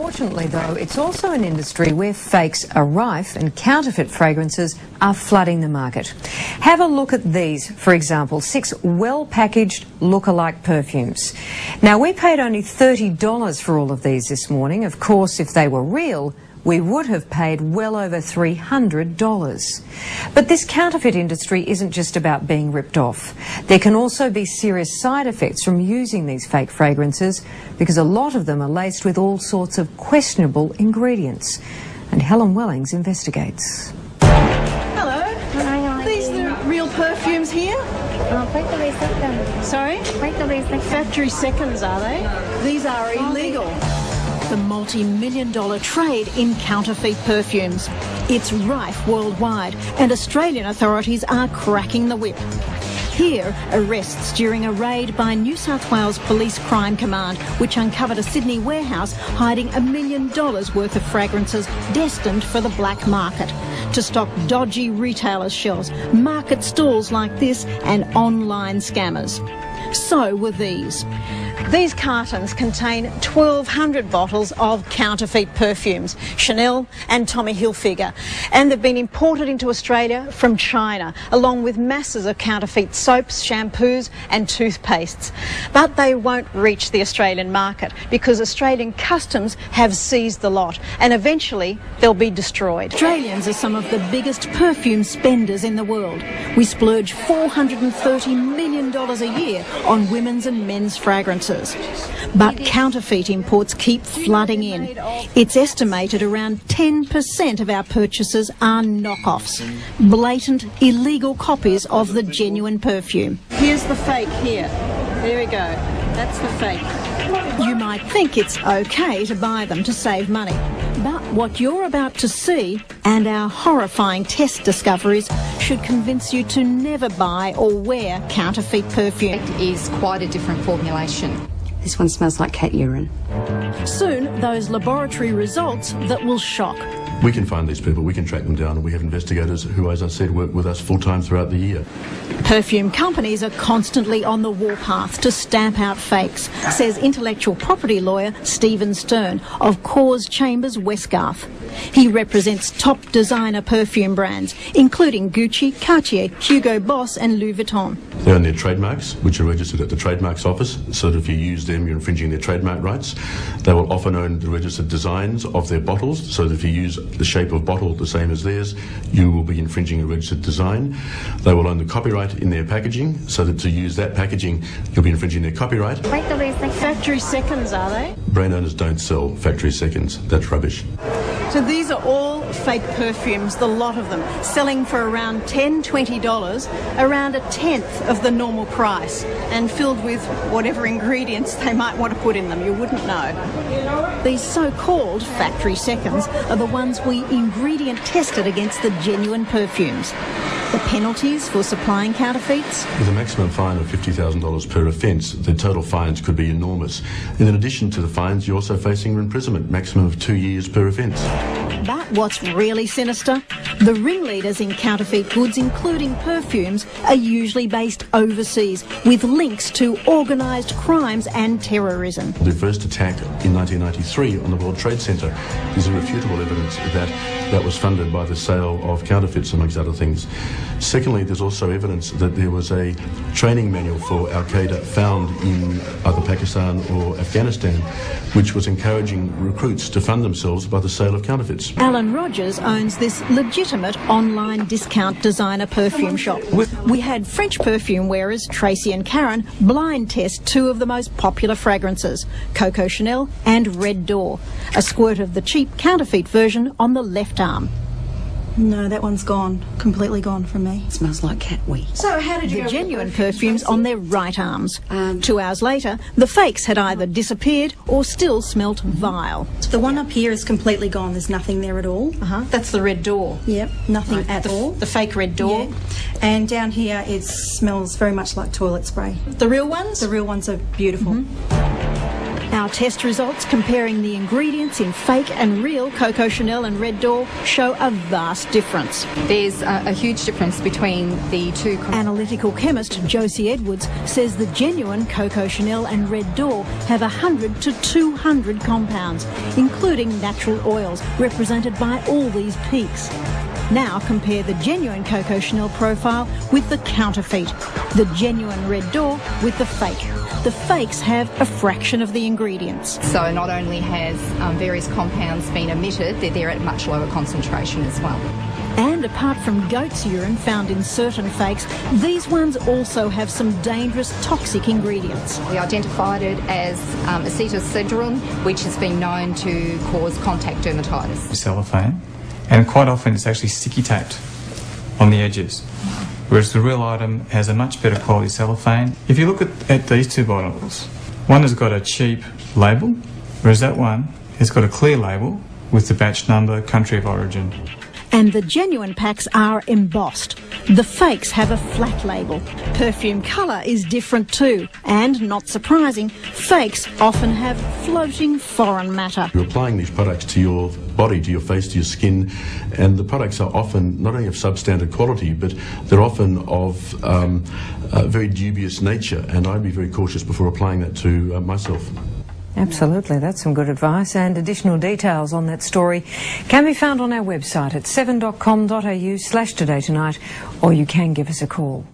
Unfortunately, though, it's also an industry where fakes are rife and counterfeit fragrances are flooding the market. Have a look at these, for example, 6 well-packaged look-alike perfumes. Now, we paid only $30 for all of these this morning. Of course, if they were real, we would have paid well over $300. But this counterfeit industry isn't just about being ripped off. There can also be serious side effects from using these fake fragrances because a lot of them are laced with all sorts of questionable ingredients. And Helen Wellings investigates. Hello. Are these the real perfumes here? Factory seconds. Sorry? Factory seconds. Factory seconds, are they? These are illegal. The multi-million-dollar trade in counterfeit perfumes. It's rife worldwide, and Australian authorities are cracking the whip. Here, arrests during a raid by New South Wales Police Crime Command, which uncovered a Sydney warehouse hiding $1 million worth of fragrances destined for the black market, to stock dodgy retailers' shelves, market stalls like this, and online scammers. So were these. These cartons contain 1,200 bottles of counterfeit perfumes, Chanel and Tommy Hilfiger, and they've been imported into Australia from China, along with masses of counterfeit soaps, shampoos and toothpastes. But they won't reach the Australian market because Australian customs have seized the lot, and eventually they'll be destroyed. Australians are some of the biggest perfume spenders in the world. We splurge $430 million a year on women's and men's fragrances. But counterfeit imports keep flooding in. It's estimated around 10% of our purchases are knockoffs, blatant, illegal copies of the genuine perfume. Here's the fake here. There we go. That's the fake. You might think it's okay to buy them to save money. But what you're about to see, and our horrifying test discoveries, should convince you to never buy or wear counterfeit perfume. It is quite a different formulation. This one smells like cat urine. Soon, those laboratory results that will shock. We can find these people, we can track them down, and we have investigators who, as I said, work with us full-time throughout the year. Perfume companies are constantly on the warpath to stamp out fakes, says intellectual property lawyer Stephen Stern of Cause Chambers Westgarth. He represents top designer perfume brands, including Gucci, Cartier, Hugo Boss and Louis Vuitton. They own their trademarks, which are registered at the Trademarks Office, so that if you use them, you're infringing their trademark rights. They will often own the registered designs of their bottles, so that if you use the shape of bottle the same as theirs, you will be infringing a registered design. They will own the copyright in their packaging, so that to use that packaging, you'll be infringing their copyright. Factory seconds, are they? Brand owners don't sell factory seconds. That's rubbish. So these are all fake perfumes, the lot of them, selling for around $10, $20, around 1/10 of the normal price, and filled with whatever ingredients they might want to put in them. You wouldn't know. These so-called factory seconds are the ones we ingredient tested against the genuine perfumes. The penalties for supplying counterfeits? With a maximum fine of $50,000 per offence, the total fines could be enormous. And in addition to the fines, you're also facing imprisonment, maximum of 2 years per offence. But what's really sinister? The ringleaders in counterfeit goods, including perfumes, are usually based overseas, with links to organised crimes and terrorism. The first attack in 1993 on the World Trade Center is irrefutable evidence that that was funded by the sale of counterfeits, amongst other things. Secondly, there's also evidence that there was a training manual for Al-Qaeda found in either Pakistan or Afghanistan, which was encouraging recruits to fund themselves by the sale of counterfeits. Alan Rogers owns this legitimate online discount designer perfume shop. We had French perfume wearers Tracy and Karen blind test 2 of the most popular fragrances, Coco Chanel and Red Door, a squirt of the cheap counterfeit version on the left arm. No, that one's gone. Completely gone from me. It smells like cat wee. So how did you The genuine perfumes on their right arms. 2 hours later, the fakes had either disappeared or still smelt vile. The one up here is completely gone. There's nothing there at all. That's the Red Door. Yep, nothing at all. The fake Red Door. Yeah. And down here it smells very much like toilet spray. The real ones? The real ones are beautiful. Our test results comparing the ingredients in fake and real Coco Chanel and Red Door show a vast difference. There's a huge difference between the two. Analytical chemist Josie Edwards says the genuine Coco Chanel and Red Door have 100 to 200 compounds, including natural oils, represented by all these peaks. Now compare the genuine Coco Chanel profile with the counterfeit, the genuine Red Door with the fake. The fakes have a fraction of the ingredients. So not only has various compounds been omitted, they're there at much lower concentration as well. And apart from goat's urine found in certain fakes, these ones also have some dangerous toxic ingredients. We identified it as acetylcedrin, which has been known to cause contact dermatitis. Cellophane, and quite often it's actually sticky taped on the edges, whereas the real item has a much better quality cellophane. If you look at these two bottles, one has got a cheap label, whereas that one has got a clear label with the batch number, country of origin. And the genuine packs are embossed. The fakes have a flat label. Perfume colour is different too. And, not surprising, fakes often have floating foreign matter. You're applying these products to your body, to your face, to your skin, and the products are often not only of substandard quality, but they're often of very dubious nature, and I'd be very cautious before applying that to myself. Absolutely, that's some good advice, and additional details on that story can be found on our website at 7.com.au/todaytonight, or you can give us a call.